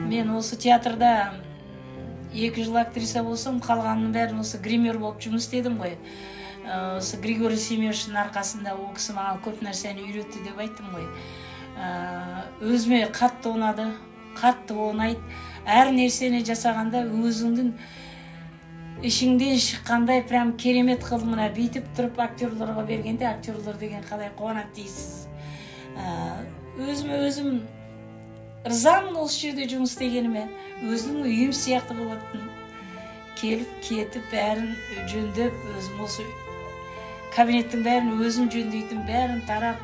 Мен осы театрда 2 жыл актриса болсам, қалғанның бәрін осы гример болып жұмыс істедім ғой. Осы Григорий Семеновичтің арқасында ол кісі маған көп нәрсені үйретті деп айттым ғой. Өзіме қатты ұнады, қатты ұнайды. Әр нәрсені жасағанда өзіңдің ішіңден шыққандай прям керемет қылып мына бүйтіп тұрып актерларға бергенде, актерлар деген қалай қуанады дейсіз. Өзім ырзамын осы жерде жұмыс істегеніме. Өзімнің үйім сияқты болатын. Келіп, кетіп, бәрін жөндеп, өзім осы кабинеттің бәрін өзім жөндейтін, бәрін тарап,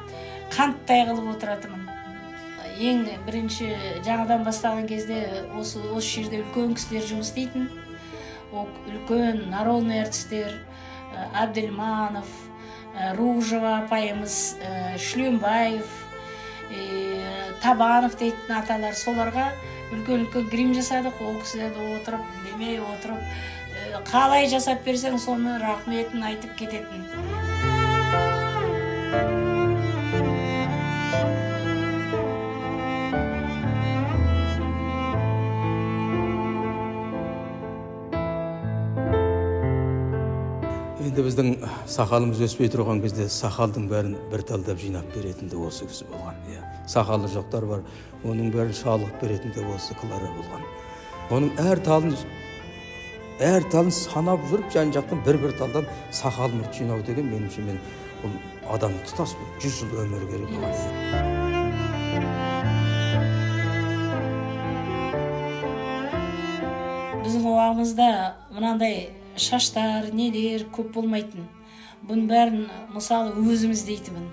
қанттай қылып отыратымын. Ең бірінші жаңадан бастаған кезде осы жерде үлкен кісілер жұмыс істейтін. Үлкен народный артистер, Абдельманов, Ружева апайымыз, Шүленбаев, Табанов дейтін аталар, соларға үлкен грим жасадық. Ол кісілерді отырып, демей отырып, қалай жасап берсең, соны рахметін айтып кететін. Енді біздің сақалымыз өспей тұрған кезде сақалдың бәрін бір талдап жинап беретін де осы кісі болған. Сақалы жоқтар бар, оның бәрін шалғып беретін де осы Клара болған. Оның әр талын санап жүріп, жан жақтан бір талдан сақал мұрт жинау деген меніңше мен ол адам тұтас 100 жыл өмір керек болған. Біздің оғамызда мынандай шаштар, нелер көп болмайтын. Бұның бәрін мысалы өзіміз дейтімін.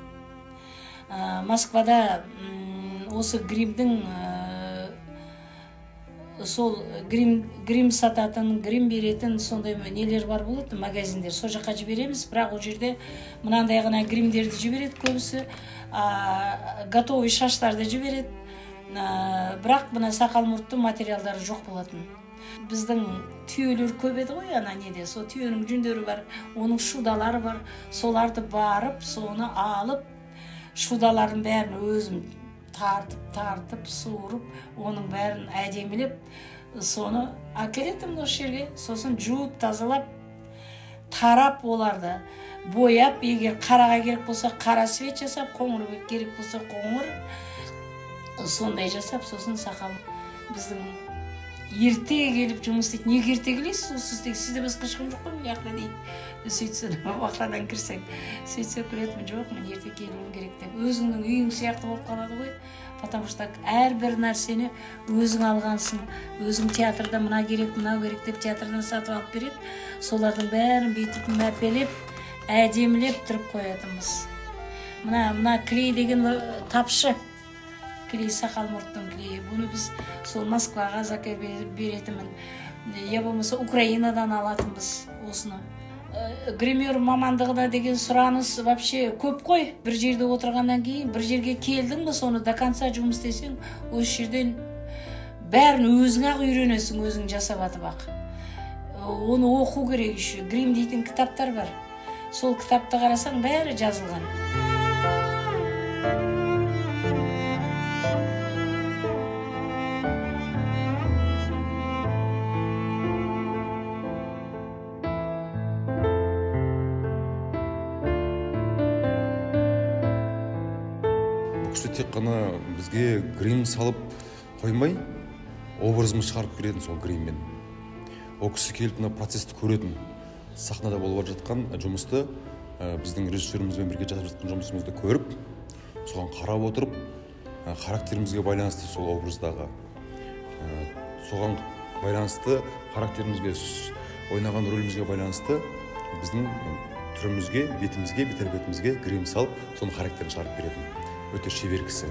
Москвада осы гримдің сол грим сататын, грим беретін сондай нелер бар болады, магазиндер. Сол жаққа жібереміз, бірақ ол жерде мынандай ғана гримдерді жібереді көбісі, готовый шаштарды жібереді. Бірақ мына сақал мұртты материалдары жоқ болатын. Біздің түйелер көп еді ғой, ана неде, сол түйенің жүндері бар, оның шудалары бар, соларды барып, соны алып, шудаларын бәрін өзім тартып, суырып, оның бәрін әдемілеп, соны әкелетім осы жерге, сосын жуып, тазалап, тарап оларды, бояп, егер қараға керек болса, қара свет жасап, қоңыр керек болса, қоңыр, сондай жасап, сосын сақал біздің ерте келіп жұмыс істейді. Неге ерте келесіз? Сізде басқа ешкім жоқ қой, яқта дейді. Сөйтсін, вахтадан кірсең, сөйтсе күретімін, жоқ, мен ерте келуім керек деп. Өзіңнің үйің сияқты болып қалады ғой. Потому что әрбір нәрсені өзің алғансың. Өзің театрда мына керек, мынау керек деп театрдан сатып алып береді. Солардың бәрін бүйтіп мәпелеп, әдемілеп тұрып қоятынбыз. Мына клей деген тапшы. Клей, сақал мұрттың клейі. Бұны біз сол Москваға заказ беретімін. Я болмаса Украинадан алатынбыз осыны. Гример мамандығына деген сұраныс вообще көп қой. Бір жерде отырғаннан кейін, бір жерге келдің бі, соны до конца жұмыс істесең, осы жерден бәрін өзің-ақ үйренесің, өзің жасап атып ақ. Оны оқу керек еще. Грим дейтін кітаптар бар. Сол кітапты қарасаң, бәрі жазылған. Тек қана бізге грим салып қоймай, образымыз шығарып беретін сол гриммен. Ол кісі келіп процесті көретін, сахнада болып жатқан жұмысты, біздің режиссерімізбен бірге жасап жатқан жұмысымызды көріп, соған қарап отырып, характерімізге байланысты сол образдағы, соған байланысты характерімізге, ойнаған рөлімізге байланысты біздің түрімізге, бетімізге, бет-әлпетімізге грим салып, соның характерін шығарып беретін. Өте шебер кісі.